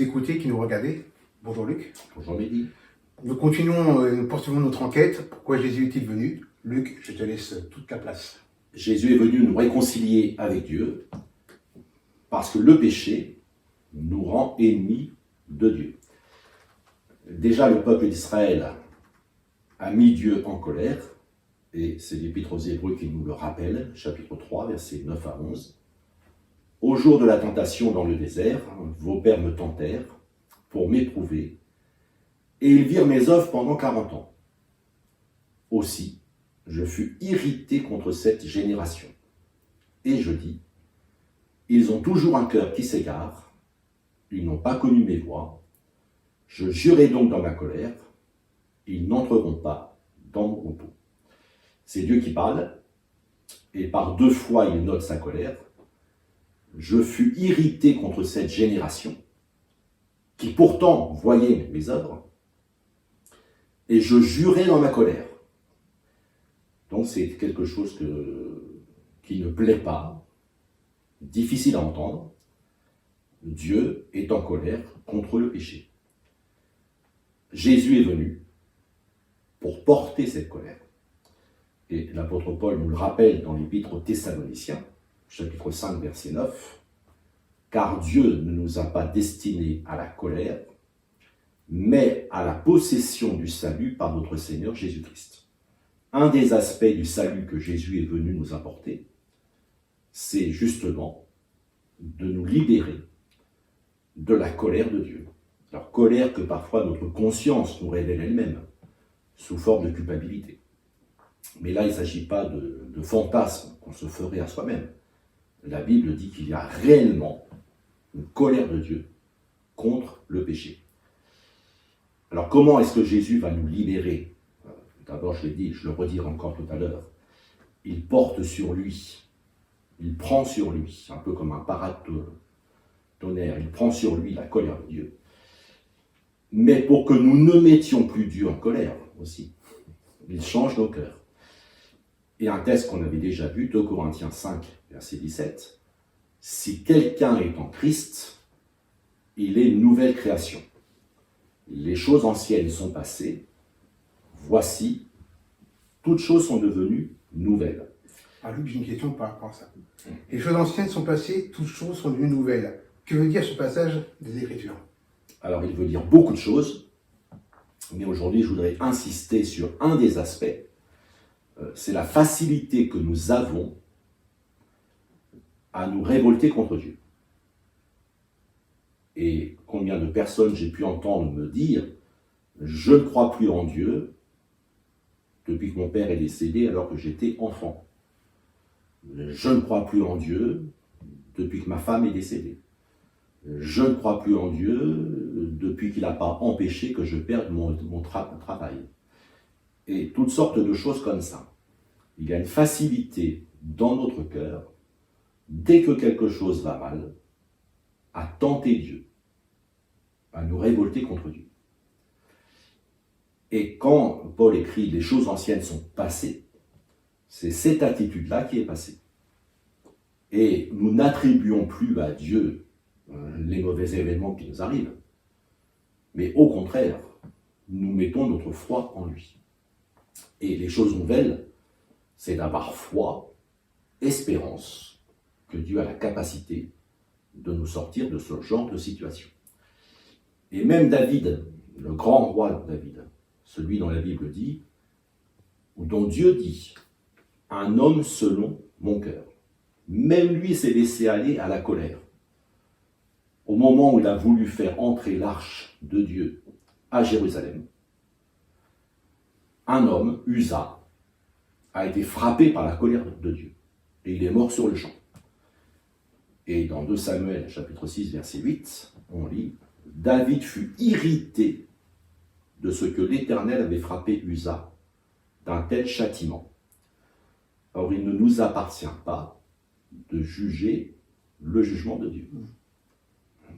écoutez, qui nous regardez. Bonjour Luc. Bonjour Mehdi. Nous continuons, nous poursuivons notre enquête. Pourquoi Jésus est-il venu? Luc, je te laisse toute la place. Jésus est venu nous réconcilier avec Dieu parce que le péché nous rend ennemis de Dieu. Déjà, le peuple d'Israël a mis Dieu en colère, et c'est l'Épître aux Hébreux qui nous le rappelle, chapitre 3, versets 9 à 11. Au jour de la tentation dans le désert, vos pères me tentèrent pour m'éprouver, et ils virent mes œuvres pendant 40 ans. Aussi, je fus irrité contre cette génération. Et je dis, ils ont toujours un cœur qui s'égare, ils n'ont pas connu mes voies, je jurai donc dans ma colère, ils n'entreront pas dans mon repos. C'est Dieu qui parle, et par 2 fois il note sa colère. Je fus irrité contre cette génération, qui pourtant voyait mes œuvres, et je jurai dans ma colère. Donc c'est quelque chose qui ne plaît pas, difficile à entendre. Dieu est en colère contre le péché. Jésus est venu pour porter cette colère. Et l'apôtre Paul nous le rappelle dans l'Épître aux Thessaloniciens, chapitre 5, verset 9, « Car Dieu ne nous a pas destinés à la colère, mais à la possession du salut par notre Seigneur Jésus-Christ. » Un des aspects du salut que Jésus est venu nous apporter, c'est justement de nous libérer de la colère de Dieu. Alors, colère que parfois notre conscience nous révèle elle-même, sous forme de culpabilité. Mais là, il ne s'agit pas de fantasmes qu'on se ferait à soi-même. La Bible dit qu'il y a réellement une colère de Dieu contre le péché. Alors, comment est-ce que Jésus va nous libérer? D'abord, je l'ai dit, je le redirai encore tout à l'heure. Il porte sur lui, il prend sur lui, un peu comme un paratonnerre, il prend sur lui la colère de Dieu. Mais pour que nous ne mettions plus Dieu en colère aussi, il change nos cœurs. Et un texte qu'on avait déjà vu, 2 Corinthiens 5, verset 17, « Si quelqu'un est en Christ, il est une nouvelle création. Les choses anciennes sont passées, voici, toutes choses sont devenues nouvelles. » Alors Luc, j'ai une question par rapport à ça. Les choses anciennes sont passées, toutes choses sont devenues nouvelles. Que veut dire ce passage des Écritures? Alors, il veut dire beaucoup de choses, mais aujourd'hui, je voudrais insister sur un des aspects. C'est la facilité que nous avons à nous révolter contre Dieu. Et combien de personnes j'ai pu entendre me dire « Je ne crois plus en Dieu depuis que mon père est décédé alors que j'étais enfant. Je ne crois plus en Dieu depuis que ma femme est décédée. Je ne crois plus en Dieu depuis qu'il n'a pas empêché que je perde mon travail. » Et toutes sortes de choses comme ça. Il y a une facilité dans notre cœur, dès que quelque chose va mal, à tenter Dieu, à nous révolter contre Dieu. Et quand Paul écrit « les choses anciennes sont passées », c'est cette attitude-là qui est passée. Et nous n'attribuons plus à Dieu les mauvais événements qui nous arrivent, mais au contraire, nous mettons notre foi en lui. Et les choses nouvelles, c'est d'avoir foi, espérance, que Dieu a la capacité de nous sortir de ce genre de situation. Et même David, le grand roi David, celui dont la Bible dit, ou dont Dieu dit, « un homme selon mon cœur », même lui s'est laissé aller à la colère. Au moment où il a voulu faire entrer l'arche de Dieu à Jérusalem, un homme, Uza, a été frappé par la colère de Dieu. Et il est mort sur le champ. Et dans 2 Samuel, chapitre 6, verset 8, on lit « David fut irrité de ce que l'Éternel avait frappé Uza d'un tel châtiment. Or, il ne nous appartient pas de juger le jugement de Dieu.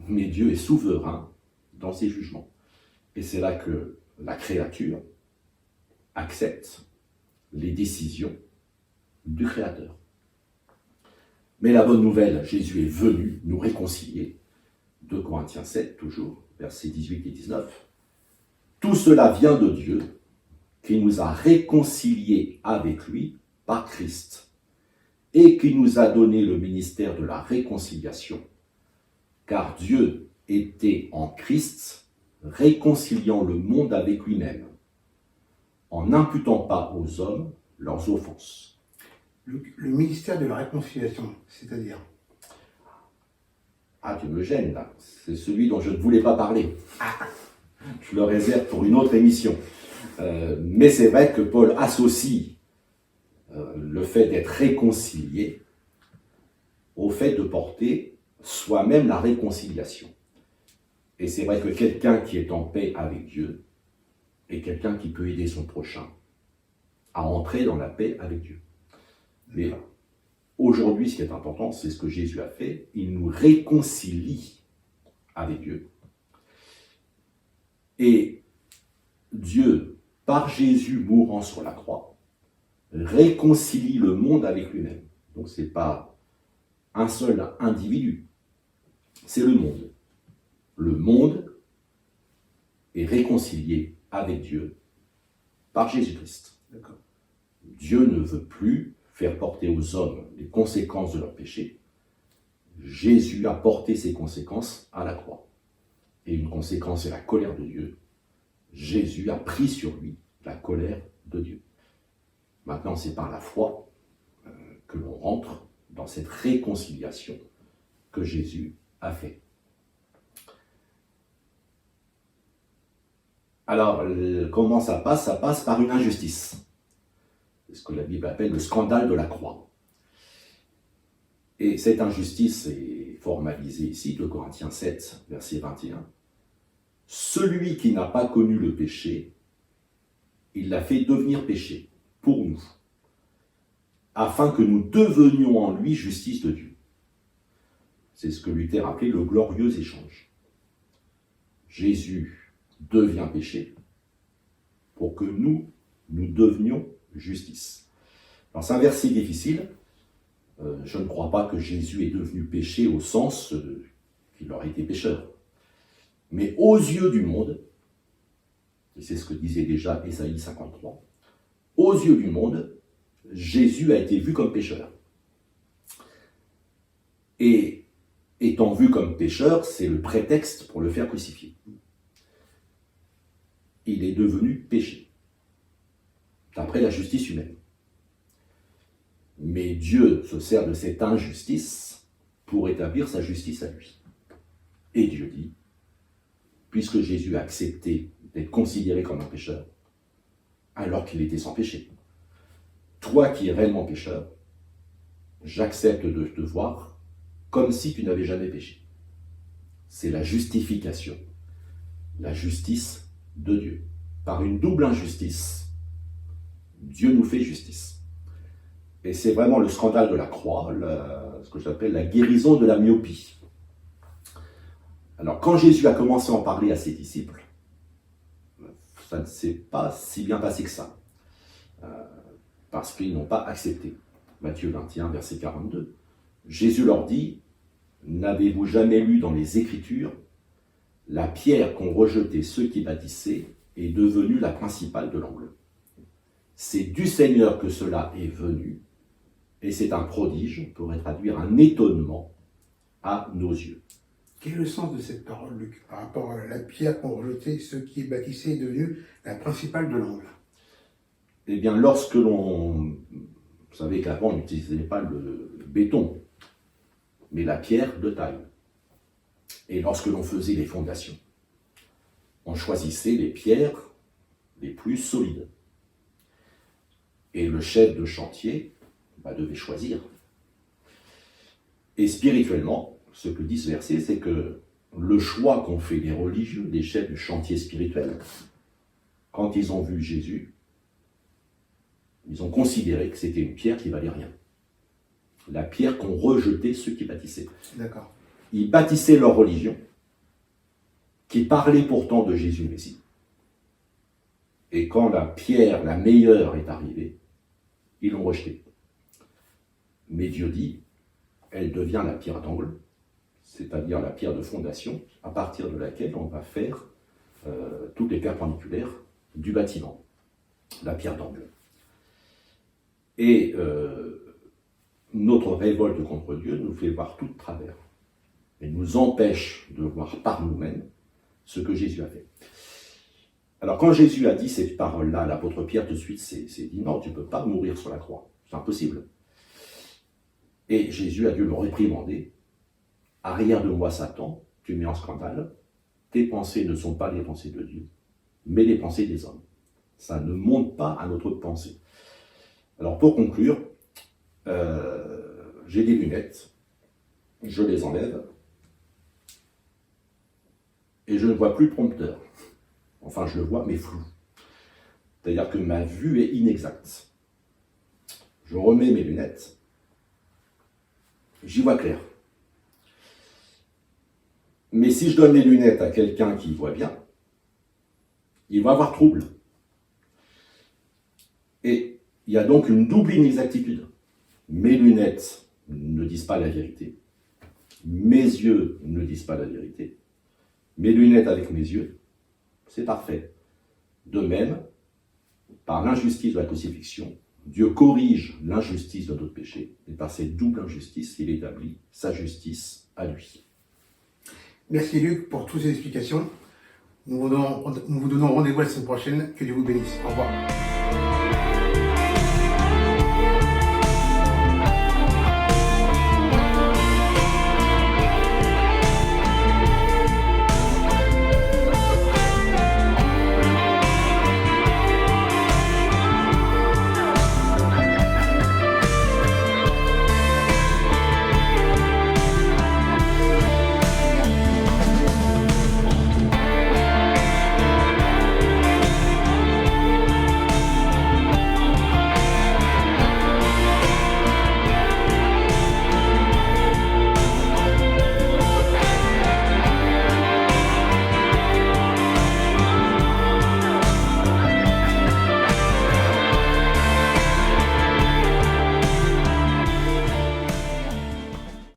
Mais Dieu est souverain dans ses jugements. Et c'est là que la créature accepte les décisions du Créateur. Mais la bonne nouvelle, Jésus est venu nous réconcilier, 2 Corinthiens 7, toujours, versets 18 et 19. Tout cela vient de Dieu, qui nous a réconciliés avec lui par Christ, et qui nous a donné le ministère de la réconciliation, car Dieu était en Christ, réconciliant le monde avec lui-même, en n'imputant pas aux hommes leurs offenses. Le ministère de la réconciliation, c'est-à-dire? Ah, tu me gênes là, c'est celui dont je ne voulais pas parler. Je le réserve pour une autre émission. Mais c'est vrai que Paul associe le fait d'être réconcilié au fait de porter soi-même la réconciliation. Et c'est vrai que quelqu'un qui est en paix avec Dieu est quelqu'un qui peut aider son prochain à entrer dans la paix avec Dieu. Mais aujourd'hui, ce qui est important, c'est ce que Jésus a fait. Il nous réconcilie avec Dieu. Et Dieu, par Jésus mourant sur la croix, réconcilie le monde avec lui-même. Donc ce n'est pas un seul individu, c'est le monde. Le monde est réconcilié avec Dieu par Jésus-Christ. D'accord. Dieu ne veut plus faire porter aux hommes les conséquences de leur péché. Jésus a porté ces conséquences à la croix. Et une conséquence est la colère de Dieu. Jésus a pris sur lui la colère de Dieu. Maintenant, c'est par la foi que l'on rentre dans cette réconciliation que Jésus a fait. Alors, comment ça passe? Ça passe par une injustice. C'est ce que la Bible appelle le scandale de la croix. Et cette injustice est formalisée ici, 2 Corinthiens 7, verset 21. Celui qui n'a pas connu le péché, il l'a fait devenir péché pour nous, afin que nous devenions en lui justice de Dieu. C'est ce que Luther appelait le glorieux échange. Jésus devient péché pour que nous devenions justice. Alors c'est un verset difficile. Je ne crois pas que Jésus est devenu péché au sens qu'il aurait été pécheur. Mais aux yeux du monde, et c'est ce que disait déjà Ésaïe 53, aux yeux du monde, Jésus a été vu comme pécheur. Et étant vu comme pécheur, c'est le prétexte pour le faire crucifier. Il est devenu péché, d'après la justice humaine. Mais Dieu se sert de cette injustice pour établir sa justice à lui. Et Dieu dit, puisque Jésus a accepté d'être considéré comme un pécheur, alors qu'il était sans péché, toi qui es réellement pécheur, j'accepte de te voir comme si tu n'avais jamais péché. C'est la justification, la justice de Dieu. Par une double injustice, Dieu nous fait justice. Et c'est vraiment le scandale de la croix, ce que j'appelle la guérison de la myopie. Alors, quand Jésus a commencé à en parler à ses disciples, ça ne s'est pas si bien passé que ça. Parce qu'ils n'ont pas accepté. Matthieu 21, verset 42. Jésus leur dit, « N'avez-vous jamais lu dans les Écritures, la pierre qu'ont rejetée ceux qui bâtissaient est devenue la principale de l'angle. C'est du Seigneur que cela est venu, et c'est un prodige, on pourrait traduire un étonnement à nos yeux. » Quel est le sens de cette parole, Luc, par rapport à la pierre qu'ont rejetée ceux qui bâtissaient est devenue la principale de l'angle? Eh bien, lorsque l'on... Vous savez qu'avant, on n'utilisait pas le béton, mais la pierre de taille. Et lorsque l'on faisait les fondations, on choisissait les pierres les plus solides. Et le chef de chantier devait choisir. Et spirituellement, ce que dit ce verset, c'est que le choix qu'ont fait les religieux, les chefs du chantier spirituel, quand ils ont vu Jésus, ils ont considéré que c'était une pierre qui valait rien. La pierre qu'ont rejetée ceux qui bâtissaient. D'accord. Ils bâtissaient leur religion, qui parlait pourtant de Jésus Messie. Et quand la pierre, la meilleure, est arrivée, ils l'ont rejetée. Mais Dieu dit, elle devient la pierre d'angle, c'est-à-dire la pierre de fondation, à partir de laquelle on va faire toutes les perpendiculaires du bâtiment, la pierre d'angle. Et notre révolte contre Dieu nous fait voir tout de travers et nous empêche de voir par nous-mêmes ce que Jésus a fait. Alors quand Jésus a dit ces paroles-là, l'apôtre Pierre tout de suite s'est dit non, tu ne peux pas mourir sur la croix, c'est impossible. Et Jésus a dû le réprimander. Arrière de moi, Satan, tu mets en scandale, tes pensées ne sont pas les pensées de Dieu, mais les pensées des hommes. Ça ne monte pas à notre pensée. Alors pour conclure, j'ai des lunettes, je les enlève, et je ne vois plus le prompteur. Enfin, je le vois, mais flou. C'est-à-dire que ma vue est inexacte. Je remets mes lunettes, j'y vois clair. Mais si je donne les lunettes à quelqu'un qui voit bien, il va avoir trouble. Et il y a donc une double inexactitude. Mes lunettes ne disent pas la vérité. Mes yeux ne disent pas la vérité. Mes lunettes avec mes yeux, c'est parfait. De même, par l'injustice de la crucifixion, Dieu corrige l'injustice de notre péché, et par cette double injustice, il établit sa justice à lui. Merci Luc pour toutes ces explications. Nous vous donnons rendez-vous la semaine prochaine. Que Dieu vous bénisse. Au revoir.